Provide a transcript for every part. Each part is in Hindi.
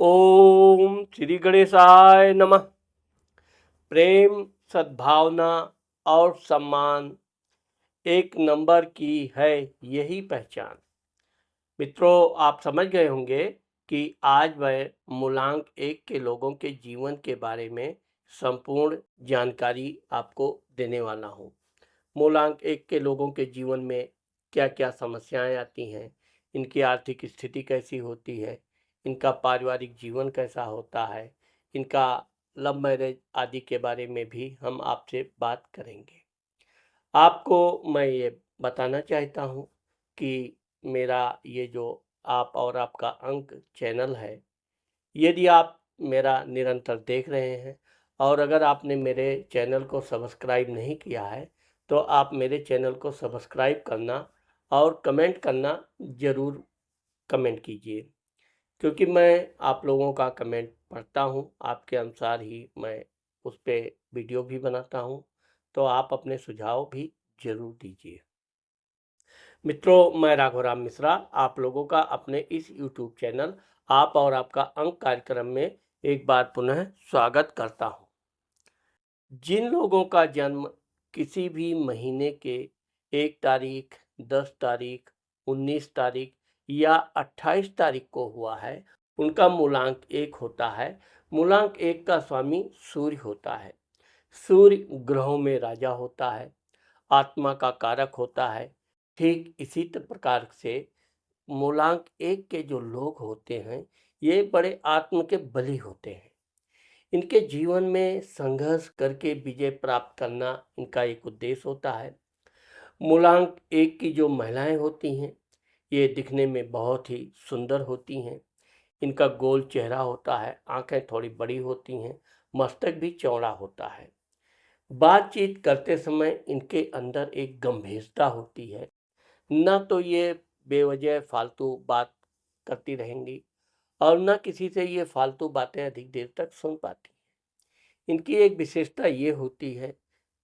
ओम श्री गणेशाय नमः। प्रेम, सद्भावना और सम्मान एक नंबर की है यही पहचान। मित्रों, आप समझ गए होंगे कि आज मैं मूलांक एक के लोगों के जीवन के बारे में संपूर्ण जानकारी आपको देने वाला हूँ। मूलांक एक के लोगों के जीवन में क्या क्या समस्याएं आती हैं, इनकी आर्थिक स्थिति कैसी होती है, इनका पारिवारिक जीवन कैसा होता है, इनका लव मैरिज आदि के बारे में भी हम आपसे बात करेंगे। आपको मैं ये बताना चाहता हूँ कि मेरा ये जो आप और आपका अंक चैनल है, यदि आप मेरा निरंतर देख रहे हैं और अगर आपने मेरे चैनल को सब्सक्राइब नहीं किया है, तो आप मेरे चैनल को सब्सक्राइब करना और कमेंट करना ज़रूर कमेंट कीजिए, क्योंकि मैं आप लोगों का कमेंट पढ़ता हूँ, आपके अनुसार ही मैं उस पे वीडियो भी बनाता हूँ, तो आप अपने सुझाव भी ज़रूर दीजिए। मित्रों, मैं राघवराम मिश्रा आप लोगों का अपने इस यूट्यूब चैनल आप और आपका अंक कार्यक्रम में एक बार पुनः स्वागत करता हूं। जिन लोगों का जन्म किसी भी महीने के 1 तारीख, 10 तारीख, 19 तारीख या 28 तारीख को हुआ है, उनका मूलांक 1 होता है। मूलांक 1 का स्वामी सूर्य होता है। सूर्य ग्रहों में राजा होता है, आत्मा का कारक होता है। ठीक इसी प्रकार से मूलांक 1 के जो लोग होते हैं, ये बड़े आत्म के बली होते हैं। इनके जीवन में संघर्ष करके विजय प्राप्त करना इनका एक उद्देश्य होता है। मूलांक 1 की जो महिलाएं होती हैं, ये दिखने में बहुत ही सुंदर होती हैं। इनका गोल चेहरा होता है, आंखें थोड़ी बड़ी होती हैं, मस्तक भी चौड़ा होता है। बातचीत करते समय इनके अंदर एक गंभीरता होती है। ना तो ये बेवजह फालतू बात करती रहेंगी और ना किसी से ये फालतू बातें अधिक देर तक सुन पाती। इनकी एक विशेषता ये होती है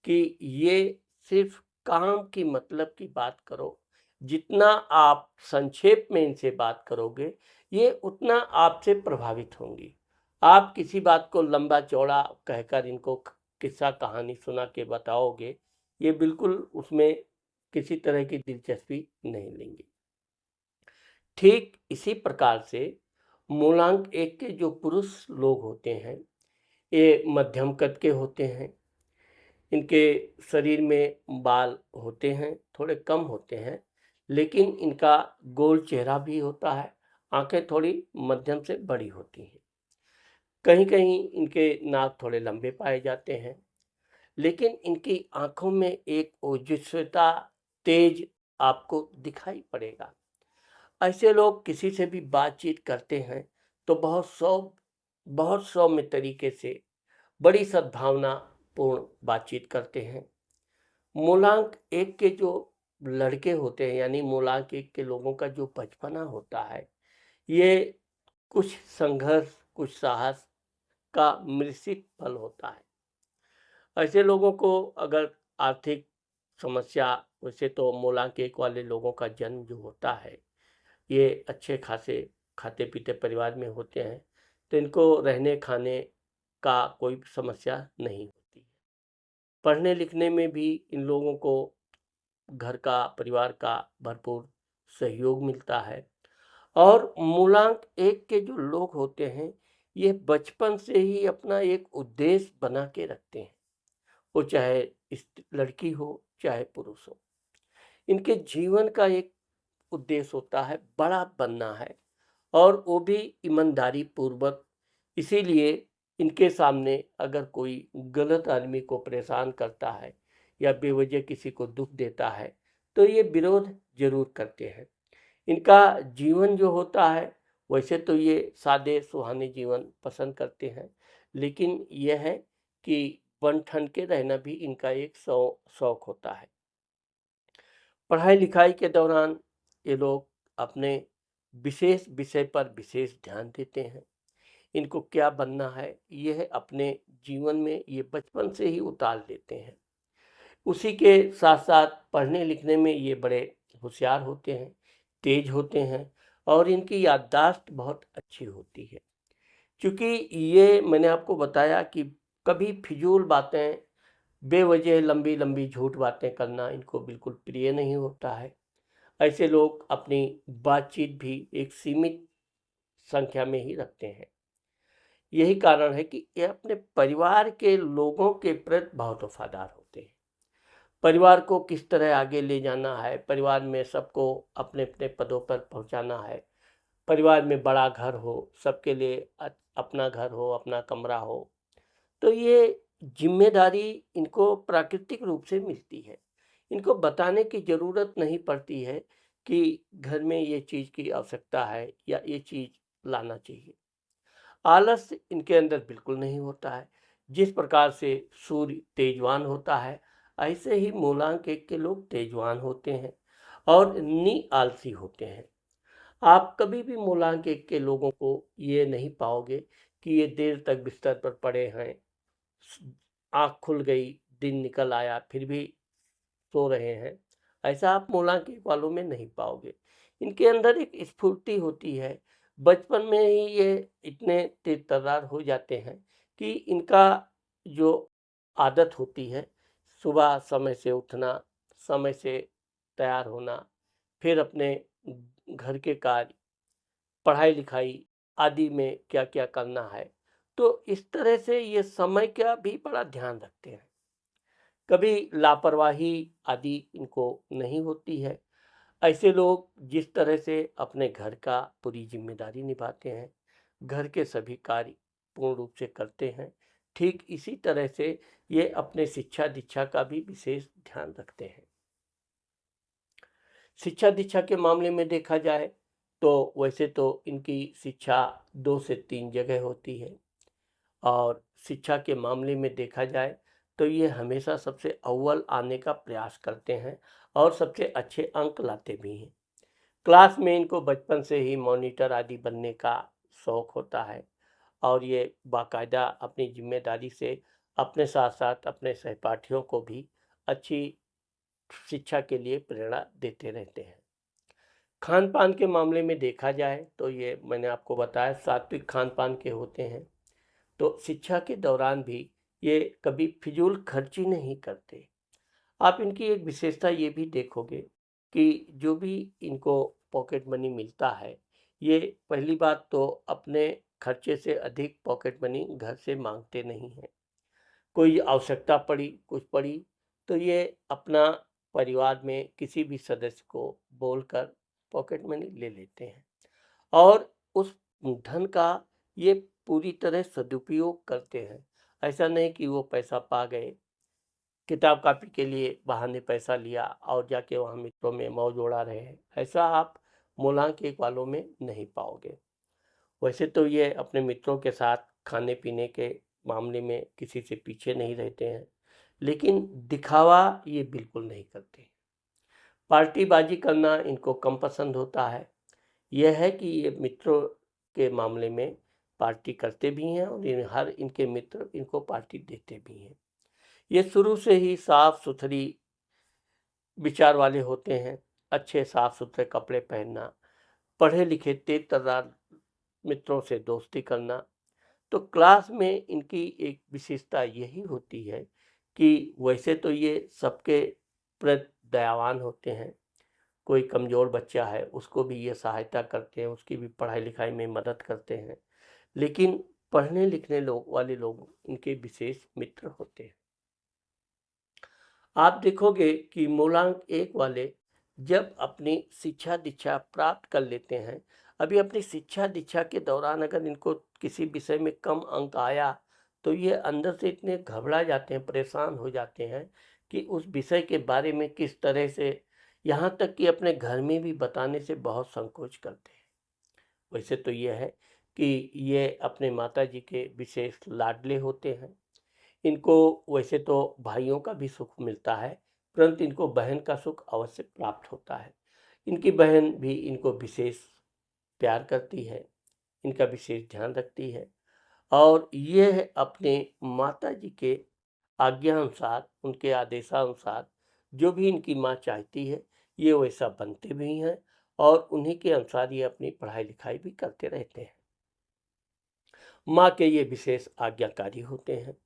कि ये सिर्फ काम की मतलब की बात करो, जितना आप संक्षेप में इनसे बात करोगे, ये उतना आपसे प्रभावित होंगी। आप किसी बात को लंबा चौड़ा कहकर इनको किस्सा कहानी सुना के बताओगे, ये बिल्कुल उसमें किसी तरह की दिलचस्पी नहीं लेंगे। ठीक इसी प्रकार से मूलांक 1 के जो पुरुष लोग होते हैं, ये मध्यम कद के होते हैं। इनके शरीर में बाल होते हैं, थोड़े कम होते हैं, लेकिन इनका गोल चेहरा भी होता है, आंखें थोड़ी मध्यम से बड़ी होती हैं। कहीं-कहीं इनके नाक थोड़े लंबे पाए जाते हैं, लेकिन इनकी आंखों में एक ओजस्विता, तेज आपको दिखाई पड़ेगा। ऐसे लोग किसी से भी बातचीत करते हैं तो बहुत सौम्य तरीके से बड़ी सद्भावना पूर्ण बातचीत करते हैं। मूलांक 1 के जो लड़के होते हैं, यानी मूलांक 1 के लोगों का जो बचपना होता है, ये कुछ संघर्ष, कुछ साहस का मिश्रित फल होता है। ऐसे लोगों को अगर आर्थिक समस्या, वैसे तो मूलांक 1 वाले लोगों का जन्म जो होता है, ये अच्छे खासे खाते पीते परिवार में होते हैं, तो इनको रहने खाने का कोई समस्या नहीं होती है। पढ़ने लिखने में भी इन लोगों को घर का, परिवार का भरपूर सहयोग मिलता है। और मूलांक 1 के जो लोग होते हैं, ये बचपन से ही अपना एक उद्देश्य बना के रखते हैं, वो चाहे लड़की हो चाहे पुरुष हो। इनके जीवन का एक उद्देश्य होता है, बड़ा बनना है, और वो भी ईमानदारी पूर्वक। इसीलिए इनके सामने अगर कोई गलत आदमी को परेशान करता है या बेवजह किसी को दुख देता है, तो ये विरोध जरूर करते हैं। इनका जीवन जो होता है, वैसे तो ये सादे सुहाने जीवन पसंद करते हैं, लेकिन यह है कि बन ठन के रहना भी इनका एक शौक होता है। पढ़ाई लिखाई के दौरान ये लोग अपने विशेष विषय पर विशेष ध्यान देते हैं। इनको क्या बनना है, यह अपने जीवन में ये बचपन से ही उतार लेते हैं। उसी के साथ साथ पढ़ने लिखने में ये बड़े होशियार होते हैं, तेज होते हैं, और इनकी याददाश्त बहुत अच्छी होती है। क्योंकि ये मैंने आपको बताया कि कभी फिजूल बातें, बेवजह लंबी लंबी झूठ बातें करना इनको बिल्कुल प्रिय नहीं होता है। ऐसे लोग अपनी बातचीत भी एक सीमित संख्या में ही रखते हैं। यही कारण है कि ये अपने परिवार के लोगों के प्रति बहुत वफादार होते हैं। परिवार को किस तरह आगे ले जाना है, परिवार में सबको अपने अपने पदों पर पहुंचाना है, परिवार में बड़ा घर हो, सबके लिए अपना घर हो, अपना कमरा हो, तो ये जिम्मेदारी इनको प्राकृतिक रूप से मिलती है। इनको बताने की ज़रूरत नहीं पड़ती है कि घर में ये चीज़ की आवश्यकता है या ये चीज़ लाना चाहिए। आलस इनके अंदर बिल्कुल नहीं होता है। जिस प्रकार से सूर्य तेजवान होता है, ऐसे ही मूलांक एक के लोग तेजवान होते हैं और आलसी होते हैं। आप कभी भी मूलांक एक के लोगों को ये नहीं पाओगे कि ये देर तक बिस्तर पर पड़े हैं, आँख खुल गई, दिन निकल आया, फिर भी सो रहे हैं। ऐसा आप मूलांक एक वालों में नहीं पाओगे। इनके अंदर एक स्फूर्ति होती है। बचपन में ही ये इतने तेज तर्रार हो जाते हैं कि इनका जो आदत होती है, सुबह समय से उठना, समय से तैयार होना, फिर अपने घर के कार्य, पढ़ाई-लिखाई आदि में क्या-क्या करना है। तो इस तरह से ये समय का भी बड़ा ध्यान रखते हैं। कभी लापरवाही आदि इनको नहीं होती है। ऐसे लोग जिस तरह से अपने घर का पूरी ज़िम्मेदारी निभाते हैं, घर के सभी कार्य पूर्ण रूप से करते हैं, ठीक इसी तरह से ये अपने शिक्षा-दीक्षा का भी विशेष ध्यान रखते हैं। शिक्षा-दीक्षा के मामले में देखा जाए, तो वैसे तो इनकी शिक्षा 2 से 3 जगह होती है और शिक्षा के मामले में देखा जाए, तो ये हमेशा सबसे अव्वल आने का प्रयास करते हैं और सबसे अच्छे अंक लाते भी हैं। क्लास में इनको बचपन से ही मॉनिटर आदि बनने का शौक होता है और ये बाकायदा अपनी ज़िम्मेदारी से अपने साथ-साथ अपने सहपाठियों को भी अच्छी शिक्षा के लिए प्रेरणा देते रहते हैं। खान-पान के मामले में देखा जाए, तो ये मैंने आपको बताया सात्विक खान-पान के होते हैं। तो शिक्षा के दौरान भी ये कभी फिजूल खर्ची नहीं करते। आप इनकी एक विशेषता ये भी देखोगे कि जो भी इनको पॉकेट मनी मिलता है, ये पहली बात तो अपने खर्चे से अधिक पॉकेट मनी घर से मांगते नहीं हैं। कोई आवश्यकता पड़ी, कुछ पड़ी, तो ये अपना परिवार में किसी भी सदस्य को बोलकर पॉकेट मनी ले लेते हैं और उस धन का ये पूरी तरह सदुपयोग करते हैं। ऐसा नहीं कि वो पैसा पा गए, किताब कॉपी के लिए बहाने पैसा लिया और जाके वहाँ मित्रों में मौज उड़ा रहे हैं। ऐसा आप मूलांक वालों में नहीं पाओगे। वैसे तो ये अपने मित्रों के साथ खाने-पीने के मामले में किसी से पीछे नहीं रहते हैं, लेकिन दिखावा ये बिल्कुल नहीं करते। पार्टीबाजी करना इनको कम पसंद होता है। यह है कि ये मित्रों के मामले में पार्टी करते भी हैं और हर इनके मित्र इनको पार्टी देते भी हैं। ये शुरू से ही साफ-सुथरी विचार वाले होते हैं। अच्छे साफ-सुथरे कपड़े पहनना, पढ़े-लिखे तेज-तर्रार मित्रों से दोस्ती करना। तो क्लास में इनकी एक विशेषता यही होती है कि वैसे तो ये सबके प्रति दयावान होते हैं। कोई कमज़ोर बच्चा है, उसको भी ये सहायता करते हैं, उसकी भी पढ़ाई-लिखाई में मदद करते हैं। लेकिन पढ़ने-लिखने वाले लोग इनके विशेष मित्र होते हैं। आप देखोगे कि मूलांक 1 वाले जब अपनी शिक्षा-दीक्षा प्राप्त कर लेते हैं, अभी अपनी शिक्षा-दीक्षा के दौरान अगर इनको किसी विषय में कम अंक आया, तो ये अंदर से इतने घबरा जाते हैं, परेशान हो जाते हैं कि उस विषय के बारे में किस तरह से, यहाँ तक कि अपने घर में भी बताने से बहुत संकोच करते हैं। वैसे तो ये है कि ये अपने माताजी के विशेष लाडले होते हैं। इनको वैसे तो भाइयों का भी सुख मिलता है, परंतु इनको बहन का सुख अवश्य प्राप्त होता है। इनकी बहन भी इनको विशेष प्यार करती है, इनका विशेष ध्यान रखती है और यह अपने माताजी के आज्ञानुसार, उनके आदेशानुसार जो भी इनकी माँ चाहती है, ये वैसा बनते भी हैं और उन्हीं के अनुसार ये अपनी पढ़ाई-लिखाई भी करते रहते हैं। माँ के ये विशेष आज्ञाकारी होते हैं।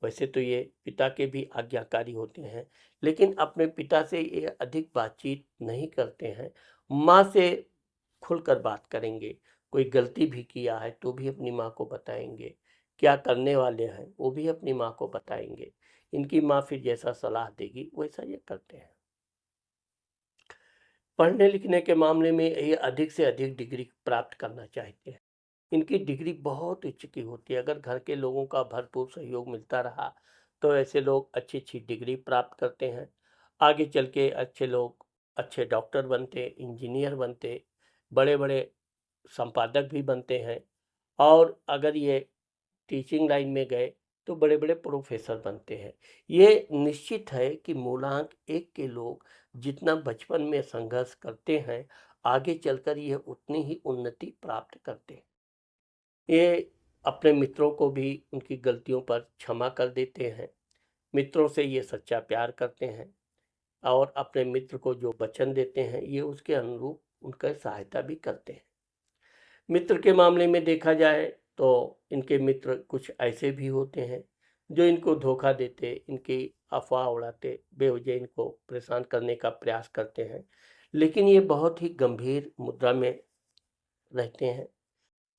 वैसे तो ये पिता के भी आज्ञाकारी होते हैं, लेकिन अपने पिता से ये अधिक बातचीत नहीं करते हैं। माँ से खुलकर बात करेंगे। कोई गलती भी किया है तो भी अपनी माँ को बताएंगे। क्या करने वाले हैं वो भी अपनी माँ को बताएंगे। इनकी माँ फिर जैसा सलाह देगी वैसा ये करते हैं। पढ़ने लिखने के मामले में ये अधिक से अधिक डिग्री प्राप्त करना चाहते हैं। इनकी डिग्री बहुत उच्च की होती है। अगर घर के लोगों का भरपूर सहयोग मिलता रहा तो ऐसे लोग अच्छी अच्छी डिग्री प्राप्त करते हैं। आगे चल के अच्छे लोग अच्छे डॉक्टर बनते, इंजीनियर बनते, बड़े बड़े संपादक भी बनते हैं। और अगर ये टीचिंग लाइन में गए तो बड़े बड़े प्रोफेसर बनते हैं। ये निश्चित है कि मूलांक एक के लोग जितना बचपन में संघर्ष करते हैं, आगे चलकर ये उतनी ही उन्नति प्राप्त करते हैं। ये अपने मित्रों को भी उनकी गलतियों पर क्षमा कर देते हैं। मित्रों से ये सच्चा प्यार करते हैं और अपने मित्र को जो वचन देते हैं ये उसके अनुरूप उनका सहायता भी करते हैं। मित्र के मामले में देखा जाए तो इनके मित्र कुछ ऐसे भी होते हैं जो इनको धोखा देते, इनकी अफवाह उड़ाते, बेवजह इनको परेशान करने का प्रयास करते हैं। लेकिन ये बहुत ही गंभीर मुद्रा में रहते हैं।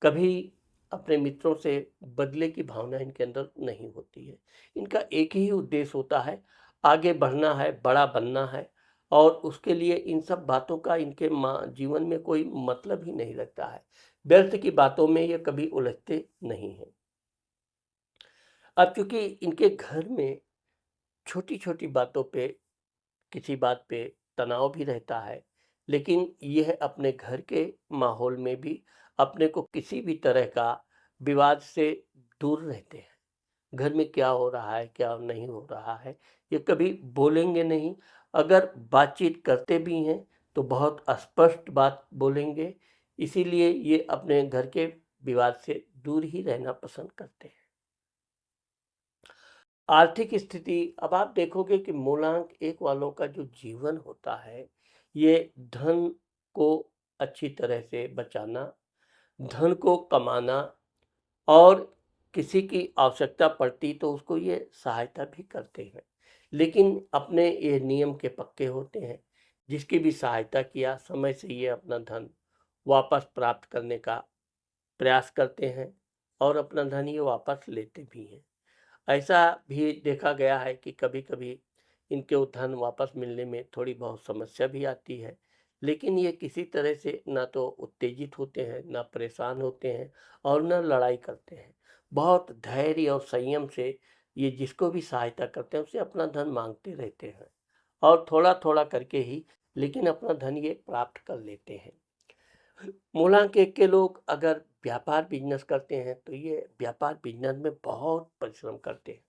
कभी अपने मित्रों से बदले की भावना इनके अंदर नहीं होती है। इनका एक ही उद्देश्य होता है, आगे बढ़ना है, बड़ा बनना है। और उसके लिए इन सब बातों का इनके जीवन में कोई मतलब ही नहीं लगता है। व्यर्थ की बातों में ये कभी उलझते नहीं हैं। अब क्योंकि इनके घर में छोटी छोटी बातों पे, किसी बात पे तनाव भी रहता है, लेकिन यह अपने घर के माहौल में भी अपने को किसी भी तरह का विवाद से दूर रहते हैं। घर में क्या हो रहा है, क्या नहीं हो रहा है, ये कभी बोलेंगे नहीं। अगर बातचीत करते भी हैं तो बहुत स्पष्ट बात बोलेंगे। इसीलिए ये अपने घर के विवाद से दूर ही रहना पसंद करते हैं। आर्थिक स्थिति, अब आप देखोगे कि मूलांक एक वालों का जो जीवन होता है, ये धन को अच्छी तरह से बचाना, धन को कमाना और किसी की आवश्यकता पड़ती तो उसको ये सहायता भी करते हैं। लेकिन अपने ये नियम के पक्के होते हैं। जिसकी भी सहायता किया समय से ये अपना धन वापस प्राप्त करने का प्रयास करते हैं और अपना धन ये वापस लेते भी हैं। ऐसा भी देखा गया है कि कभी-कभी इनके वो धन वापस मिलने में थोड़ी बहुत समस्या भी आती है। लेकिन ये किसी तरह से ना तो उत्तेजित होते हैं, ना परेशान होते हैं और ना लड़ाई करते हैं। बहुत धैर्य और संयम से ये जिसको भी सहायता करते हैं उससे अपना धन माँगते रहते हैं और थोड़ा-थोड़ा करके ही लेकिन अपना धन ये प्राप्त कर लेते हैं। मूलांक एक के लोग अगर व्यापार बिजनेस करते हैं तो ये व्यापार बिजनेस में बहुत परिश्रम करते हैं।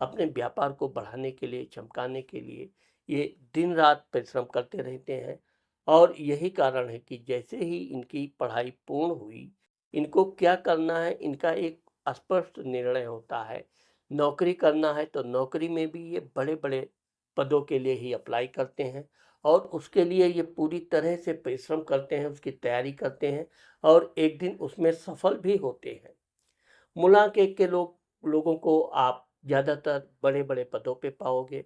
अपने व्यापार को बढ़ाने के लिए, चमकाने के लिए ये दिन रात परिश्रम करते रहते हैं। और यही कारण है कि जैसे ही इनकी पढ़ाई पूर्ण हुई, इनको क्या करना है इनका एक स्पष्ट निर्णय होता है। नौकरी करना है तो नौकरी में भी ये बड़े बड़े पदों के लिए ही अप्लाई करते हैं और उसके लिए ये पूरी तरह से परिश्रम करते हैं, उसकी तैयारी करते हैं और एक दिन उसमें सफल भी होते हैं। मूलांक एक के लोगों को आप ज़्यादातर बड़े-बड़े पदों पे पाओगे।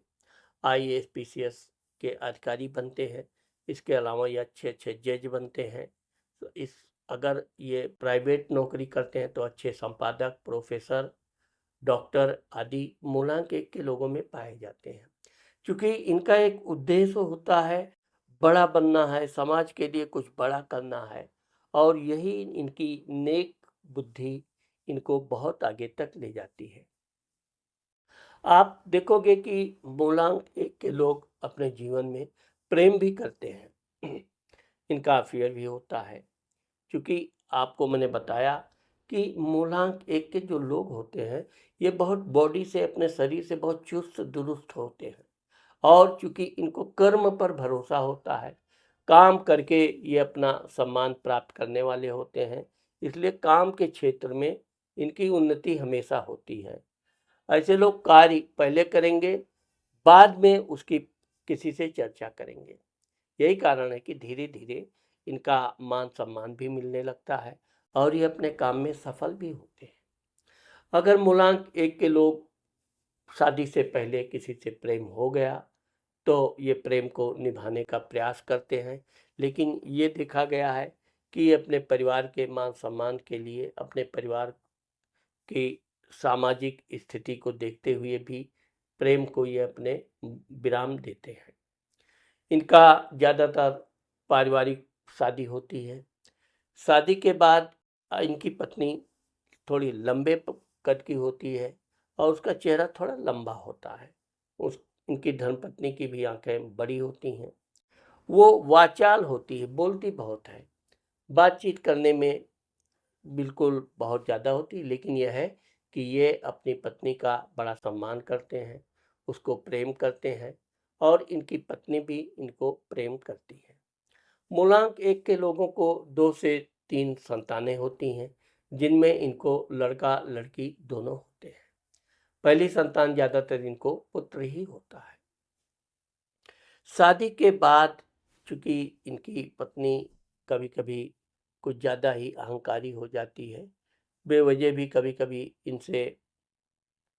आईएएस, पीसीएस के अधिकारी बनते हैं। इसके अलावा ये अच्छे-अच्छे जज बनते हैं। तो इस अगर ये प्राइवेट नौकरी करते हैं तो अच्छे संपादक, प्रोफेसर, डॉक्टर आदि मूलांक एक के लोगों में पाए जाते हैं। क्योंकि इनका एक उद्देश्य होता है, बड़ा बनना है, समाज के लिए कुछ बड़ा करना है और यही इनकी नेक बुद्धि इनको बहुत आगे तक ले जाती है। आप देखोगे कि मूलांक एक के लोग अपने जीवन में प्रेम भी करते हैं। इनका अफेयर भी होता है। क्योंकि आपको मैंने बताया कि मूलांक एक के जो लोग होते हैं, ये बहुत बॉडी से, अपने शरीर से बहुत चुस्त दुरुस्त होते हैं। और चूंकि इनको कर्म पर भरोसा होता है, काम करके ये अपना सम्मान प्राप्त करने वाले होते हैं, इसलिए काम के क्षेत्र में इनकी उन्नति हमेशा होती है। ऐसे लोग कार्य पहले करेंगे, बाद में उसकी किसी से चर्चा करेंगे। यही कारण है कि धीरे धीरे इनका मान सम्मान भी मिलने लगता है और ये अपने काम में सफल भी होते हैं। अगर मूलांक एक के लोग शादी से पहले किसी से प्रेम हो गया तो ये प्रेम को निभाने का प्रयास करते हैं, लेकिन ये देखा गया है कि ये अपने परिवार के मान सम्मान के लिए, अपने परिवार की सामाजिक स्थिति को देखते हुए भी प्रेम को ये अपने विराम देते हैं। इनका ज़्यादातर पारिवारिक शादी होती है। शादी के बाद इनकी पत्नी थोड़ी लंबे कद की होती है और उसका चेहरा थोड़ा लंबा होता है। उस इनकी धर्मपत्नी की भी आंखें बड़ी होती हैं। वो वाचाल होती है, बोलती बहुत है, बातचीत करने में बिल्कुल बहुत ज़्यादा होती है, लेकिन यह है कि ये अपनी पत्नी का बड़ा सम्मान करते हैं, उसको प्रेम करते हैं और इनकी पत्नी भी इनको प्रेम करती है। मूलांक एक के लोगों को 2 से 3 संतानें होती हैं, जिनमें इनको लड़का लड़की दोनों होते हैं। पहली संतान ज़्यादातर इनको पुत्र ही होता है। शादी के बाद चूंकि इनकी पत्नी कभी कभी कुछ ज़्यादा ही अहंकारी हो जाती है, बेवजह भी कभी कभी इनसे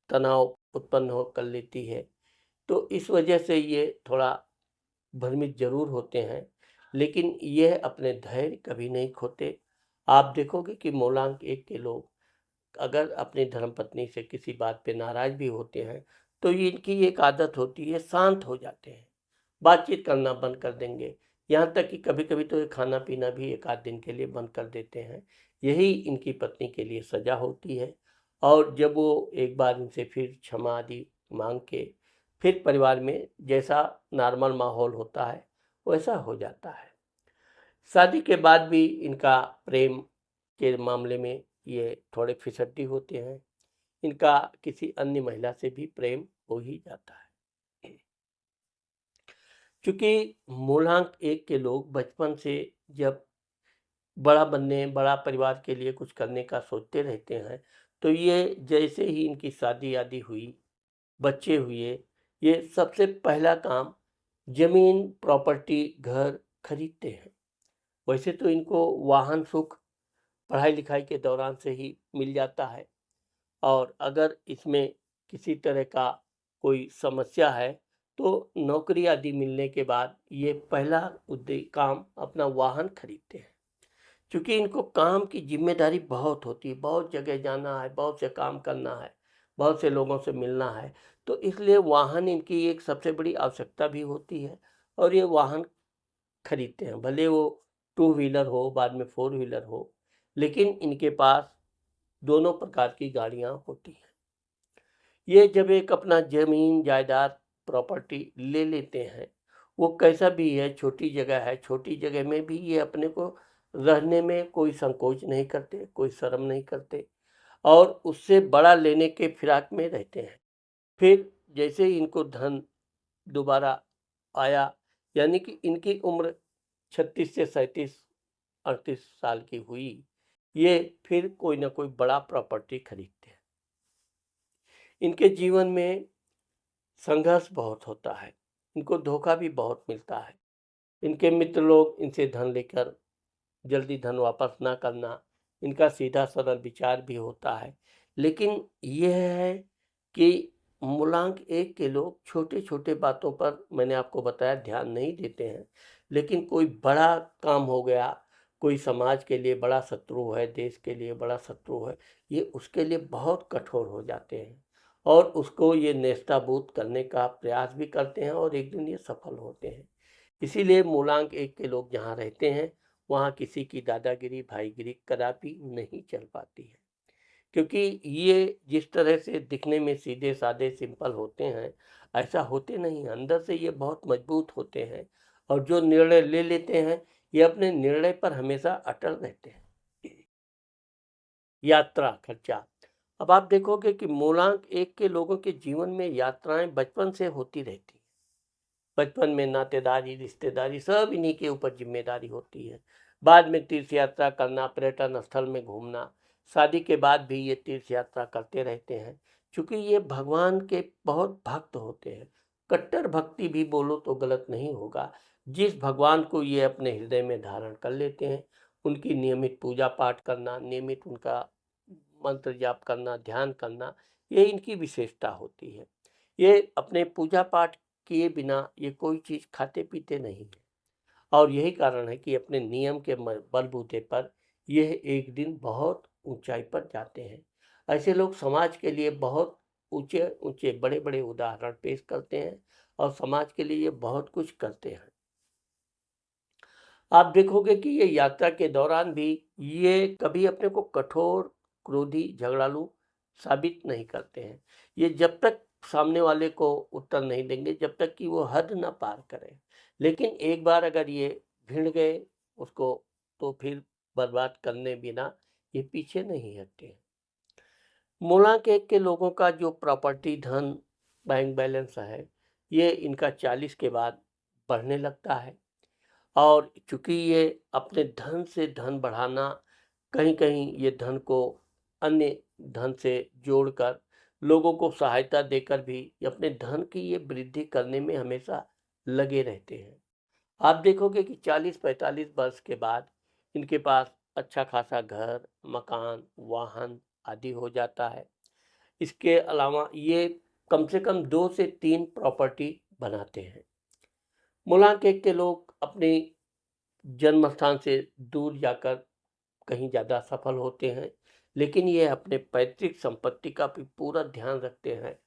तनाव उत्पन्न हो कर लेती है, तो इस वजह से ये थोड़ा भ्रमित जरूर होते हैं, लेकिन यह अपने धैर्य कभी नहीं खोते। आप देखोगे कि मूलांक एक के लोग अगर अपनी धर्मपत्नी से किसी बात पे नाराज भी होते हैं, तो ये इनकी एक आदत होती है, शांत हो जाते हैं, बातचीत करना बंद कर देंगे। यहाँ तक कि कभी कभी तो ये खाना पीना भी एक आध दिन के लिए बंद कर देते हैं। यही इनकी पत्नी के लिए सजा होती है। और जब वो एक बार इनसे फिर क्षमा आदि मांग के फिर परिवार में जैसा नॉर्मल माहौल होता है वैसा हो जाता है। शादी के बाद भी इनका प्रेम के मामले में ये थोड़े फिसड्डी होते हैं। इनका किसी अन्य महिला से भी प्रेम हो ही जाता है। क्योंकि मूलांक एक के लोग बचपन से जब बड़ा बनने, बड़ा परिवार के लिए कुछ करने का सोचते रहते हैं, तो ये जैसे ही इनकी शादी आदि हुई, बच्चे हुए, ये सबसे पहला काम जमीन, प्रॉपर्टी, घर खरीदते हैं। वैसे तो इनको वाहन सुख पढ़ाई लिखाई के दौरान से ही मिल जाता है, और अगर इसमें किसी तरह का कोई समस्या है तो नौकरी आदि मिलने के बाद ये पहला उद्देश्य काम अपना वाहन खरीदते हैं। क्योंकि इनको काम की जिम्मेदारी बहुत होती है, बहुत जगह जाना है, बहुत से काम करना है, बहुत से लोगों से मिलना है, तो इसलिए वाहन इनकी एक सबसे बड़ी आवश्यकता भी होती है और ये वाहन खरीदते हैं। भले वो टू व्हीलर हो, बाद में फोर व्हीलर हो, लेकिन इनके पास दोनों प्रकार की गाड़ियां होती हैं। ये जब एक अपना जमीन जायदाद प्रॉपर्टी ले लेते हैं, वो कैसा भी है, छोटी जगह है, छोटी जगह में भी ये अपने को रहने में कोई संकोच नहीं करते, कोई शर्म नहीं करते और उससे बड़ा लेने के फिराक में रहते हैं। फिर जैसे ही इनको धन दोबारा आया, यानी कि इनकी उम्र 36 से 37 38 साल की हुई, ये फिर कोई ना कोई बड़ा प्रॉपर्टी खरीदते हैं। इनके जीवन में संघर्ष बहुत होता है, इनको धोखा भी बहुत मिलता है। इनके मित्र लोग इनसे धन लेकर जल्दी धन वापस ना करना, इनका सीधा सरल विचार भी होता है। लेकिन यह है कि मूलांक एक के लोग छोटे छोटे बातों पर, मैंने आपको बताया, ध्यान नहीं देते हैं, लेकिन कोई बड़ा काम हो गया, कोई समाज के लिए बड़ा शत्रु है, देश के लिए बड़ा शत्रु है, ये उसके लिए बहुत कठोर हो जाते हैं और उसको ये नेस्ताभूत करने का प्रयास भी करते हैं और एक दिन ये सफल होते हैं। इसीलिए मूलांक एक के लोग जहाँ रहते हैं वहाँ किसी की दादागिरी, भाईगिरी कदापि नहीं चल पाती है। क्योंकि ये जिस तरह से दिखने में सीधे साधे सिंपल होते हैं, ऐसा होते नहीं हैं। अंदर से ये बहुत मजबूत होते हैं और जो निर्णय ले लेते हैं, ये अपने निर्णय पर हमेशा अटल रहते हैं। यात्रा खर्चा। अब आप देखोगे कि मूलांक एक के लोगों के जीवन में यात्राएं बचपन से होती रहती हैं। बचपन में नातेदारी, रिश्तेदारी सब इन्हीं के ऊपर जिम्मेदारी होती है। बाद में तीर्थ यात्रा करना, पर्यटन स्थल में घूमना, शादी के बाद भी ये तीर्थ यात्रा करते रहते हैं। क्योंकि ये भगवान के बहुत भक्त होते हैं। कट्टर भक्ति भी बोलो तो गलत नहीं होगा। जिस भगवान को ये अपने हृदय में धारण कर लेते हैं, उनकी नियमित पूजा पाठ करना, नियमित उनका मंत्र जाप करना, ध्यान करना, ये इनकी विशेषता होती है। ये अपने पूजा पाठ किए बिना ये कोई चीज़ खाते पीते नहीं है, और यही कारण है कि अपने नियम के बलबूते पर यह एक दिन बहुत ऊंचाई पर जाते हैं। ऐसे लोग समाज के लिए बहुत ऊंचे ऊंचे बड़े बड़े उदाहरण पेश करते हैं और समाज के लिए ये बहुत कुछ करते हैं। आप देखोगे कि ये यात्रा के दौरान भी ये कभी अपने को कठोर, क्रोधी, झगड़ालू साबित नहीं करते हैं। ये जब तक सामने वाले को उत्तर नहीं देंगे, जब तक कि वो हद ना पार करें। लेकिन एक बार अगर ये भिड़ गए उसको, तो फिर बर्बाद करने बिना ये पीछे नहीं हटते हैं। मूलांक एक के लोगों का जो प्रॉपर्टी, धन, बैंक बैलेंस है, ये इनका 40 के बाद बढ़ने लगता है। और चूंकि ये अपने धन से धन बढ़ाना, कहीं कहीं ये धन को अन्य धन से जोड़कर लोगों को सहायता देकर भी अपने धन की ये वृद्धि करने में हमेशा लगे रहते हैं। आप देखोगे कि 40-45 वर्ष के बाद इनके पास अच्छा खासा घर, मकान, वाहन आदि हो जाता है। इसके अलावा ये कम से कम 2 से 3 प्रॉपर्टी बनाते हैं। मूलांक एक के लोग अपनी जन्म स्थान से दूर जाकर कहीं ज़्यादा सफल होते हैं, लेकिन ये अपने पैतृक संपत्ति का भी पूरा ध्यान रखते हैं।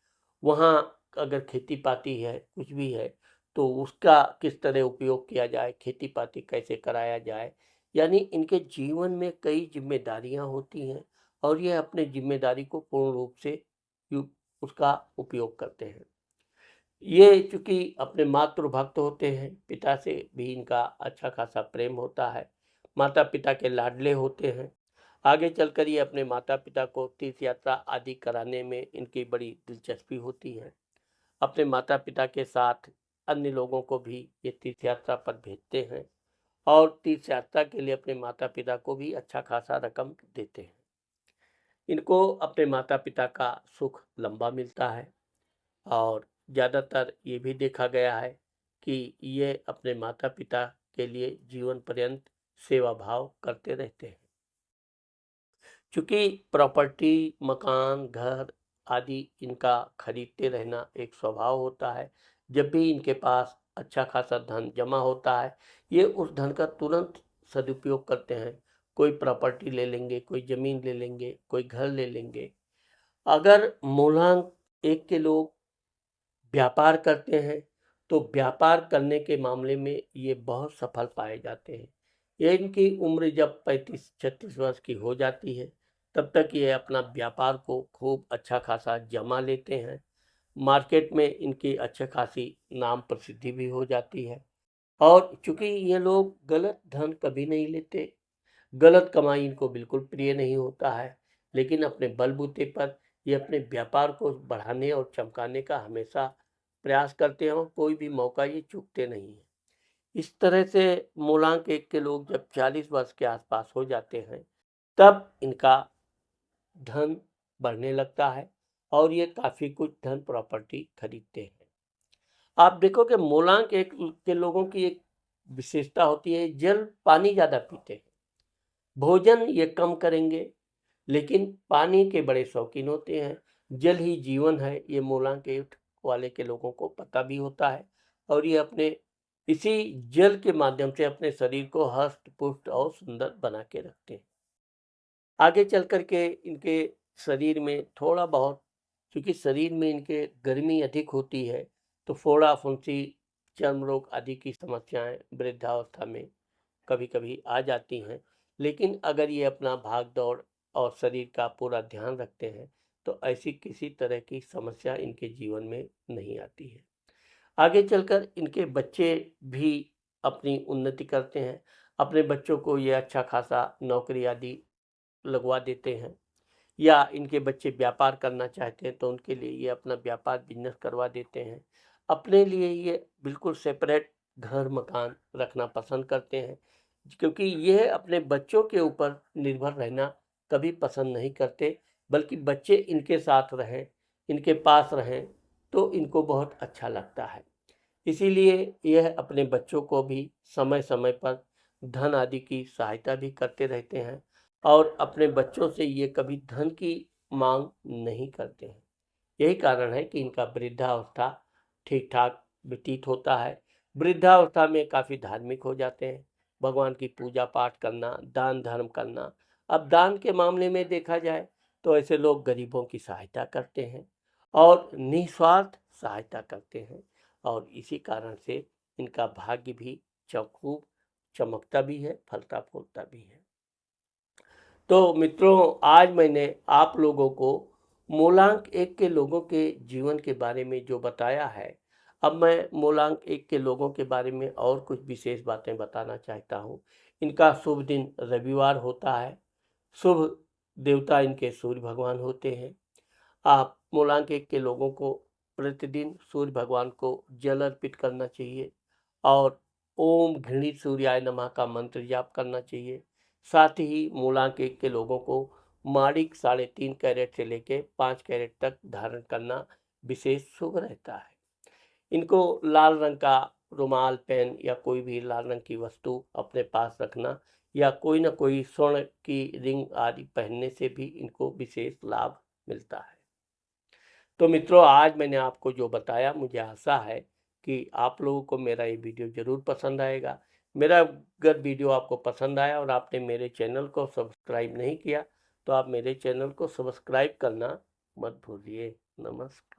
वहाँ अगर खेती पाती है, कुछ भी है, तो उसका किस तरह उपयोग किया जाए, खेती पाती कैसे कराया जाए, यानी इनके जीवन में कई जिम्मेदारियाँ होती हैं और ये अपने जिम्मेदारी को पूर्ण रूप से उसका उपयोग करते हैं। ये चूंकि अपने मातृभक्त होते हैं, पिता से भी इनका अच्छा खासा प्रेम होता है, माता पिता के लाडले होते हैं। आगे चलकर ये अपने माता पिता को तीर्थ यात्रा आदि कराने में इनकी बड़ी दिलचस्पी होती है। अपने माता पिता के साथ अन्य लोगों को भी ये तीर्थ यात्रा पर भेजते हैं और तीर्थ यात्रा के लिए अपने माता पिता को भी अच्छा खासा रकम देते हैं। इनको अपने माता पिता का सुख लंबा मिलता है और ज़्यादातर ये भी देखा गया है कि ये अपने माता पिता के लिए जीवन पर्यंत सेवा भाव करते रहते हैं। चूँकि प्रॉपर्टी, मकान, घर आदि इनका खरीदते रहना एक स्वभाव होता है। जब भी इनके पास अच्छा खासा धन जमा होता है, ये उस धन का तुरंत सदुपयोग करते हैं। कोई प्रॉपर्टी ले लेंगे, कोई ज़मीन ले लेंगे, कोई घर ले लेंगे। अगर मूलांक एक के लोग व्यापार करते हैं, तो व्यापार करने के मामले में ये बहुत सफल पाए जाते हैं। ये इनकी उम्र जब 35-36 वर्ष की हो जाती है, तब तक ये अपना व्यापार को खूब अच्छा खासा जमा लेते हैं। मार्केट में इनकी अच्छी खासी नाम प्रसिद्धि भी हो जाती है। और चूँकि ये लोग गलत धन कभी नहीं लेते, गलत कमाई इनको बिल्कुल प्रिय नहीं होता है, लेकिन अपने बलबूते पर ये अपने व्यापार को बढ़ाने और चमकाने का हमेशा प्रयास करते हैं और कोई भी मौका ये चूकते नहीं हैं। इस तरह से मूलांक एक के लोग जब 40 वर्ष के आसपास हो जाते हैं, तब इनका धन बढ़ने लगता है और ये काफ़ी कुछ धन प्रॉपर्टी खरीदते हैं। आप देखोगे मूलांक एक के लोगों की एक विशेषता होती है, जल पानी ज़्यादा पीते हैं। भोजन ये कम करेंगे, लेकिन पानी के बड़े शौकीन होते हैं। जल ही जीवन है, ये मूलांक एक वाले के लोगों को पता भी होता है और ये अपने इसी जल के माध्यम से अपने शरीर को हष्ट पुष्ट और सुंदर बना के रखते हैं। आगे चल कर के इनके शरीर में थोड़ा बहुत, क्योंकि शरीर में इनके गर्मी अधिक होती है, तो फोड़ा फुंसी, चर्म रोग आदि की समस्याएं वृद्धावस्था में कभी कभी आ जाती हैं। लेकिन अगर ये अपना भाग दौड़ और शरीर का पूरा ध्यान रखते हैं, तो ऐसी किसी तरह की समस्या इनके जीवन में नहीं आती है। आगे चलकर इनके बच्चे भी अपनी उन्नति करते हैं। अपने बच्चों को ये अच्छा खासा नौकरी आदि लगवा देते हैं, या इनके बच्चे व्यापार करना चाहते हैं तो उनके लिए ये अपना व्यापार बिजनेस करवा देते हैं। अपने लिए ये बिल्कुल सेपरेट घर मकान रखना पसंद करते हैं, क्योंकि ये अपने बच्चों के ऊपर निर्भर रहना कभी पसंद नहीं करते, बल्कि बच्चे इनके साथ रहें, इनके पास रहें, तो इनको बहुत अच्छा लगता है। इसीलिए यह अपने बच्चों को भी समय समय पर धन आदि की सहायता भी करते रहते हैं और अपने बच्चों से ये कभी धन की मांग नहीं करते हैं। यही कारण है कि इनका वृद्धावस्था ठीक ठाक व्यतीत होता है। वृद्धावस्था में काफ़ी धार्मिक हो जाते हैं, भगवान की पूजा पाठ करना, दान धर्म करना। अब दान के मामले में देखा जाए तो ऐसे लोग गरीबों की सहायता करते हैं और निस्वार्थ सहायता करते हैं, और इसी कारण से इनका भाग्य भी खूब चमकता भी है, फलता फूलता भी है। तो मित्रों, आज मैंने आप लोगों को मूलांक 1 के लोगों के जीवन के बारे में जो बताया है, अब मैं मूलांक 1 के लोगों के बारे में और कुछ विशेष बातें बताना चाहता हूँ। इनका शुभ दिन रविवार होता है। शुभ देवता इनके सूर्य भगवान होते हैं। आप मूलांक 1 के लोगों को प्रतिदिन सूर्य भगवान को जल अर्पित करना चाहिए और ओम घृणित सूर्याय नमः का मंत्र जाप करना चाहिए। साथ ही मूलांक 1 के लोगों को माणिक 3.5 कैरेट से लेके 5 कैरेट तक धारण करना विशेष शुभ रहता है। इनको लाल रंग का रुमाल, पेन या कोई भी लाल रंग की वस्तु अपने पास रखना या कोई ना कोई स्वर्ण की रिंग आदि पहनने से भी इनको विशेष लाभ मिलता है। तो मित्रों, आज मैंने आपको जो बताया, मुझे आशा है कि आप लोगों को मेरा ये वीडियो ज़रूर पसंद आएगा। मेरा अगर वीडियो आपको पसंद आया और आपने मेरे चैनल को सब्सक्राइब नहीं किया तो आप मेरे चैनल को सब्सक्राइब करना मत भूलिए। नमस्कार।